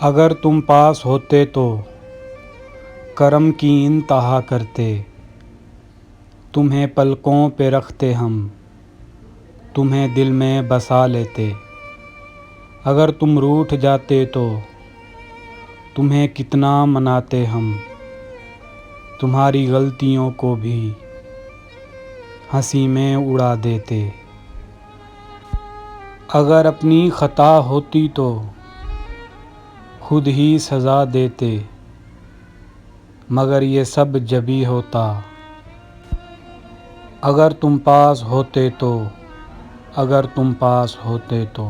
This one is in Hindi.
अगर तुम पास होते तो करम की इंतहा करते, तुम्हें पलकों पे रखते हम, तुम्हें दिल में बसा लेते। अगर तुम रूठ जाते तो तुम्हें कितना मनाते हम, तुम्हारी गलतियों को भी हंसी में उड़ा देते। अगर अपनी खता होती तो खुद ही सज़ा देते, मगर ये सब जभी होता अगर तुम पास होते तो, अगर तुम पास होते तो।